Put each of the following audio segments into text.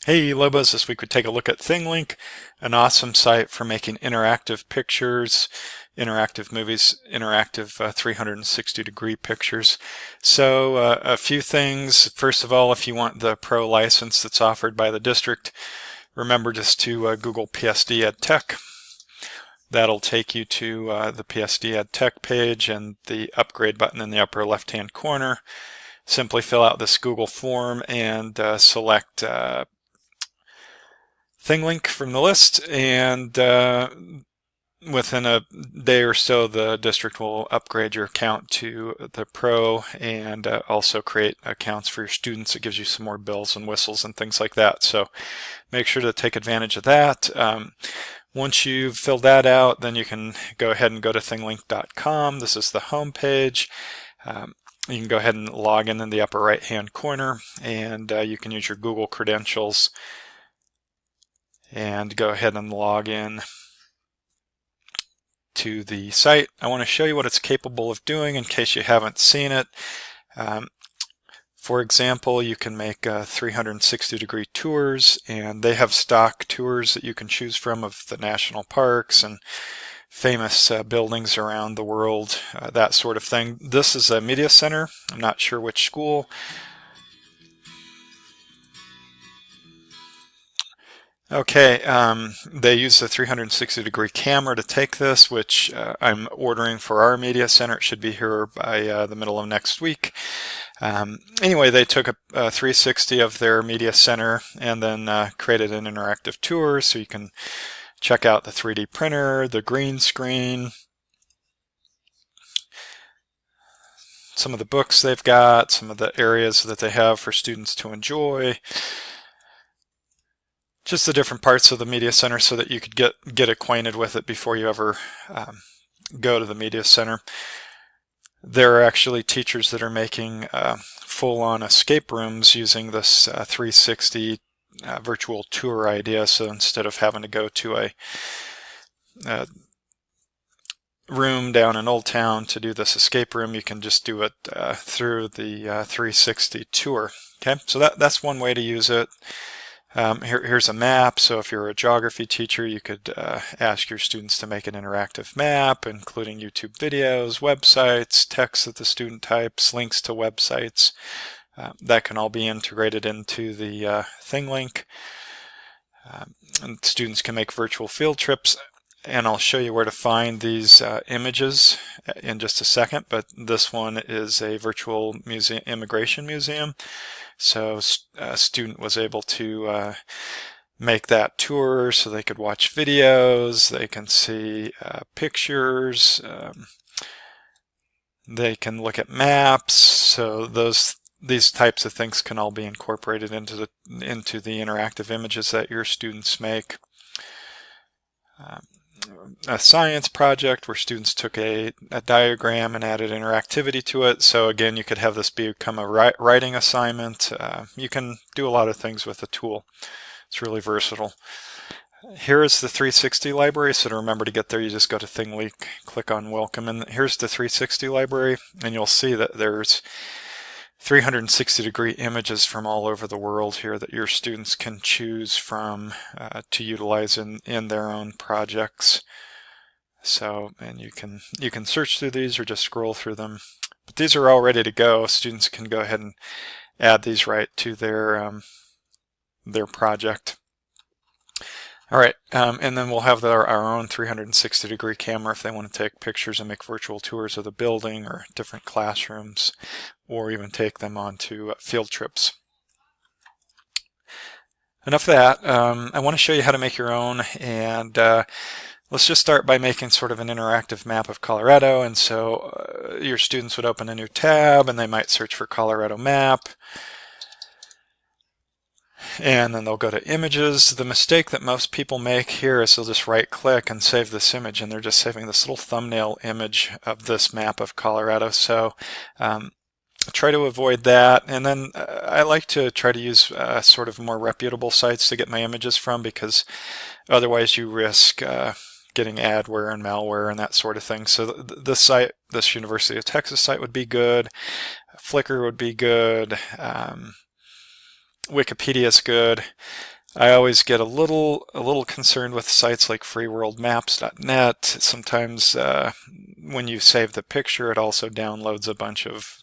Hey Lobos, this week we take a look at thinglink, an awesome site for making interactive pictures, interactive movies, interactive 360-degree pictures. So a few things. First of all, if you want the pro license that's offered by the district, remember just to Google PSD Ed Tech. That'll take you to the PSD Ed Tech page and the upgrade button in the upper left-hand corner. Simply fill out this Google form and select thinglink from the list, and within a day or so the district will upgrade your account to the pro and also create accounts for your students. It gives you some more bells and whistles and things like that, so make sure to take advantage of that. Once you've filled that out, then you can go ahead and go to thinglink.com. This is the home page. You can go ahead and log in the upper right hand corner, and you can use your Google credentials and go ahead and log in to the site. I want to show you what it's capable of doing in case you haven't seen it. For example, you can make 360-degree tours, and they have stock tours that you can choose from of the national parks and famous buildings around the world, that sort of thing. This is a media center. I'm not sure which school. Okay, they use the 360-degree camera to take this, which I'm ordering for our media center. It should be here by the middle of next week. Anyway, they took a 360 of their media center and then created an interactive tour, so you can check out the 3D printer, the green screen, some of the books they've got, some of the areas that they have for students to enjoy. Just the different parts of the media center so that you could get acquainted with it before you ever go to the media center. There are actually teachers that are making full-on escape rooms using this 360 virtual tour idea. So instead of having to go to a room down in Old Town to do this escape room, you can just do it through the 360 tour. Okay, so that's one way to use it. Here's a map, so if you're a geography teacher, you could ask your students to make an interactive map, including YouTube videos, websites, text that the student types, links to websites. That can all be integrated into the thinglink. And students can make virtual field trips, and I'll show you where to find these images in just a second, but this one is a virtual immigration museum. So a student was able to make that tour so they could watch videos, they can see pictures, they can look at maps. So these types of things can all be incorporated into the interactive images that your students make. A science project where students took a diagram and added interactivity to it. So again, you could have this become a writing assignment. You can do a lot of things with the tool. It's really versatile. Here is the 360 library. So to remember to get there, you just go to thinglink, click on welcome, and here's the 360 library, and you'll see that there's 360-degree images from all over the world here that your students can choose from to utilize in their own projects. So, and you can search through these or just scroll through them. But these are all ready to go. Students can go ahead and add these right to their project. All right, and then we'll have our own 360-degree camera if they want to take pictures and make virtual tours of the building or different classrooms, or even take them onto field trips. Enough of that. I want to show you how to make your own, and let's just start by making sort of an interactive map of Colorado. And so your students would open a new tab, and they might search for Colorado map. And then they'll go to images. The mistake that most people make here is they'll just right click and save this image, and they're just saving this little thumbnail image of this map of Colorado. So try to avoid that. And then I like to try to use sort of more reputable sites to get my images from, because otherwise you risk getting adware and malware and that sort of thing. So this site, this University of Texas site would be good. Flickr would be good. Wikipedia is good. I always get a little concerned with sites like freeworldmaps.net. Sometimes when you save the picture, it also downloads a bunch of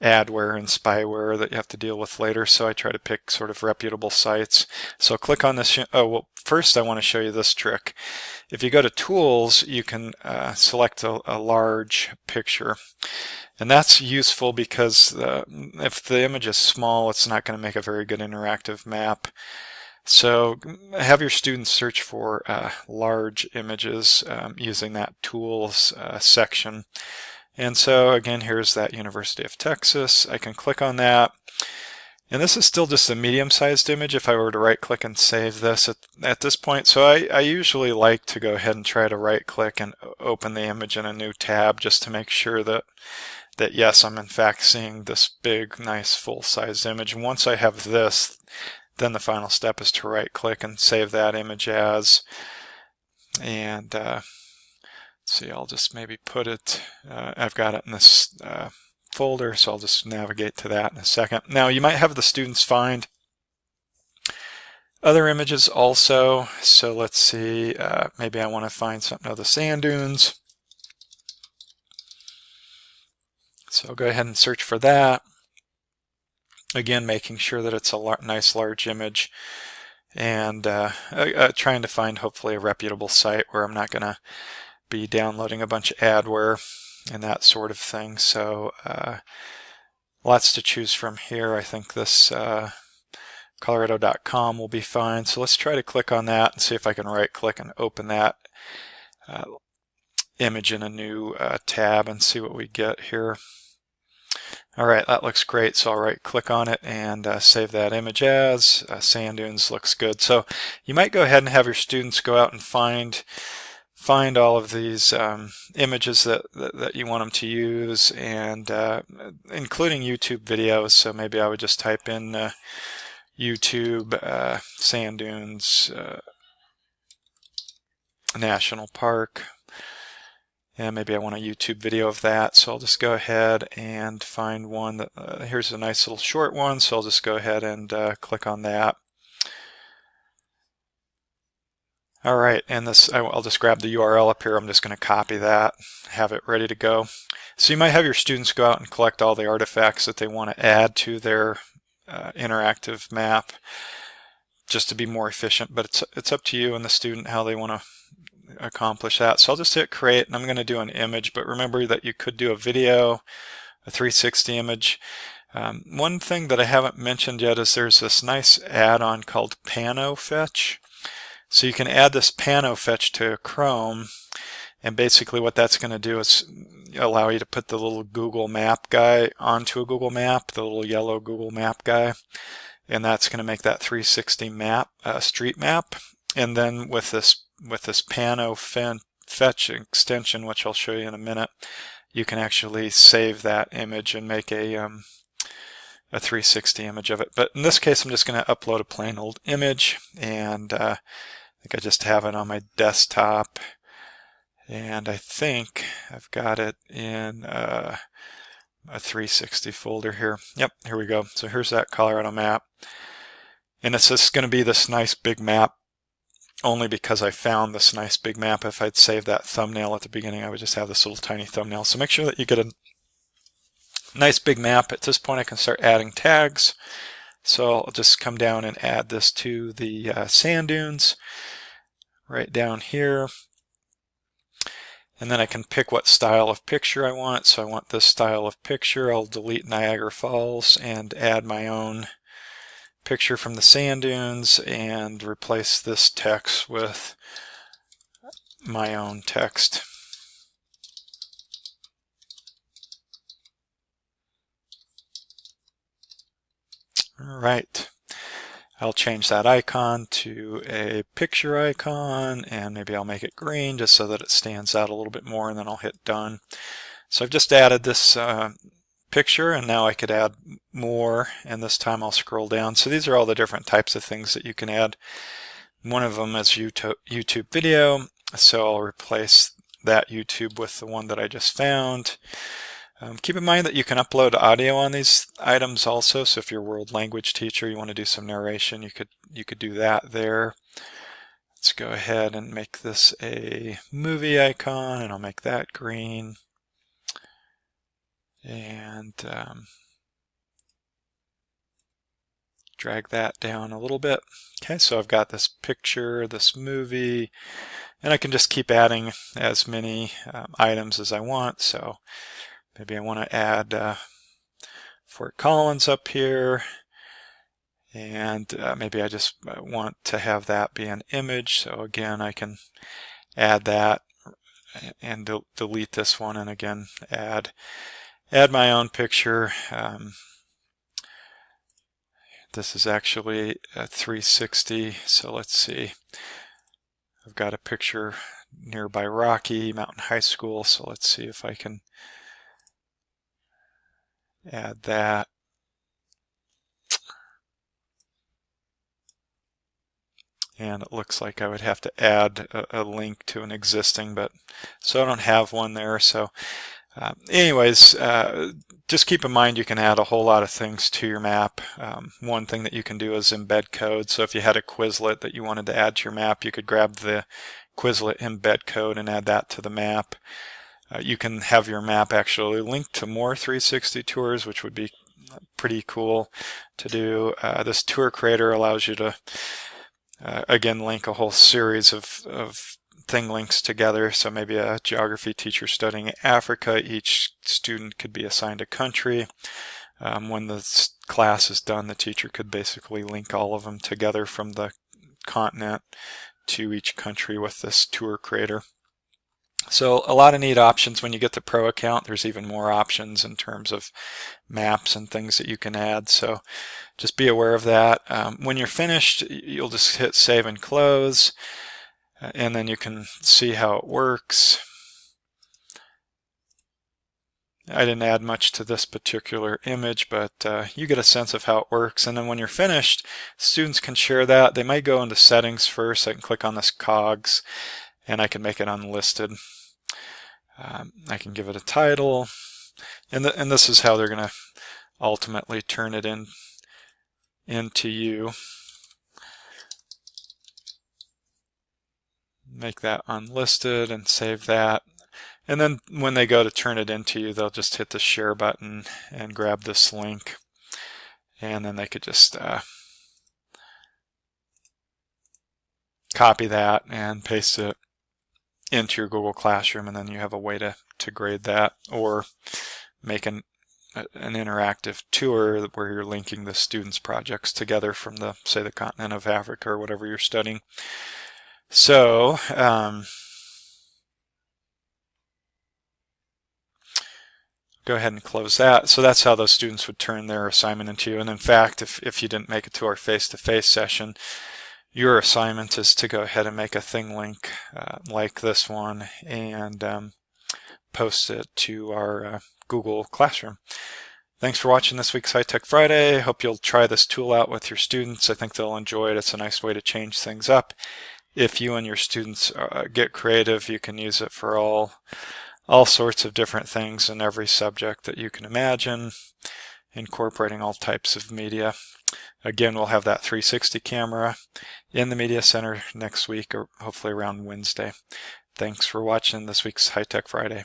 adware and spyware that you have to deal with later, so I try to pick sort of reputable sites. So click on this. Oh, well, first I want to show you this trick. If you go to Tools, you can select a large picture. And that's useful because if the image is small, it's not going to make a very good interactive map. So have your students search for large images using that Tools section. And so again, here's that University of Texas. I can click on that. And this is still just a medium-sized image if I were to right-click and save this at this point. So I usually like to go ahead and try to right-click and open the image in a new tab just to make sure that yes, I'm in fact seeing this big, nice, full-size image. And once I have this, then the final step is to right-click and save that image as. And let's see, I'll just maybe put it, I've got it in this folder, so I'll just navigate to that in a second. Now you might have the students find other images also. So let's see, maybe I want to find something of the sand dunes. So I'll go ahead and search for that. Again, making sure that it's a nice large image, and trying to find hopefully a reputable site where I'm not going to be downloading a bunch of adware and that sort of thing. So lots to choose from here. I think this colorado.com will be fine. So let's try to click on that and see if I can right click and open that image in a new tab and see what we get here. All right, that looks great. So I'll right click on it and save that image as. Sand dunes looks good. So you might go ahead and have your students go out and find all of these images that you want them to use, and including YouTube videos. So maybe I would just type in YouTube sand dunes National Park. And maybe I want a YouTube video of that, so I'll just go ahead and find one that, here's a nice little short one, so I'll just go ahead and click on that. All right, and this, I'll just grab the URL up here. I'm just going to copy that, have it ready to go. So you might have your students go out and collect all the artifacts that they want to add to their interactive map just to be more efficient, but it's up to you and the student how they want to accomplish that. So I'll just hit create, and I'm going to do an image, but remember that you could do a video, a 360 image. One thing that I haven't mentioned yet is there's this nice add-on called Pano Fetch. So you can add this Pano Fetch to Chrome, and basically what that's going to do is allow you to put the little Google Map guy onto a Google Map, the little yellow Google Map guy, and that's going to make that 360 map, street map. And then with this Pano Fetch extension, which I'll show you in a minute, you can actually save that image and make a 360 image of it. But in this case, I'm just going to upload a plain old image, and I think I just have it on my desktop, and I think I've got it in a 360 folder here. Yep, here we go. So here's that Colorado map, and it's just going to be this nice big map only because I found this nice big map. If I'd saved that thumbnail at the beginning, I would just have this little tiny thumbnail. So make sure that you get a nice big map. At this point I can start adding tags. So I'll just come down and add this to the sand dunes right down here. And then I can pick what style of picture I want. So I want this style of picture. I'll delete Niagara Falls and add my own picture from the sand dunes and replace this text with my own text. All right, I'll change that icon to a picture icon, and maybe I'll make it green just so that it stands out a little bit more, and then I'll hit done. So I've just added this picture, and now I could add more, and this time I'll scroll down. So these are all the different types of things that you can add. One of them is YouTube video, so I'll replace that YouTube with the one that I just found. Keep in mind that you can upload audio on these items also, so if you're a world language teacher, you want to do some narration, you could do that there. Let's go ahead and make this a movie icon, and I'll make that green. And drag that down a little bit. Okay, so I've got this picture, this movie, and I can just keep adding as many items as I want. So maybe I want to add Fort Collins up here, and maybe I just want to have that be an image. So again, I can add that and delete this one, and again add my own picture. This is actually a 360, so let's see. I've got a picture nearby Rocky Mountain High School, so let's see if I can add that. And it looks like I would have to add a link to an existing, but so I don't have one there. So anyways, just keep in mind you can add a whole lot of things to your map. One thing that you can do is embed code. So if you had a Quizlet that you wanted to add to your map, you could grab the Quizlet embed code and add that to the map. You can have your map actually linked to more 360 tours, which would be pretty cool to do. This tour creator allows you to again link a whole series of thinglings together. So maybe a geography teacher studying Africa, each student could be assigned a country. When the class is done, the teacher could basically link all of them together from the continent to each country with this tour creator. So a lot of neat options. When you get the pro account, there's even more options in terms of maps and things that you can add. So just be aware of that. When you're finished, you'll just hit save and close, and then you can see how it works. I didn't add much to this particular image, but you get a sense of how it works. And then when you're finished, students can share that. They might go into settings first. I can click on this cogs, and I can make it unlisted. I can give it a title, and this is how they're going to ultimately turn it into you. Make that unlisted and save that. And then when they go to turn it into you, they'll just hit the share button and grab this link, and then they could just copy that and paste it into your Google Classroom, and then you have a way to grade that, or make an interactive tour where you're linking the students' projects together from the, say, the continent of Africa or whatever you're studying. So go ahead and close that. So that's how those students would turn their assignment into you. And in fact, if you didn't make it to our face-to-face session, your assignment is to go ahead and make a thinglink like this one and post it to our Google Classroom. Thanks for watching this week's High Tech Friday. Hope you'll try this tool out with your students. I think they'll enjoy it. It's a nice way to change things up. If you and your students get creative, you can use it for all sorts of different things in every subject that you can imagine, incorporating all types of media. Again, we'll have that 360 camera in the Media Center next week, or hopefully around Wednesday. Thanks for watching this week's High Tech Friday.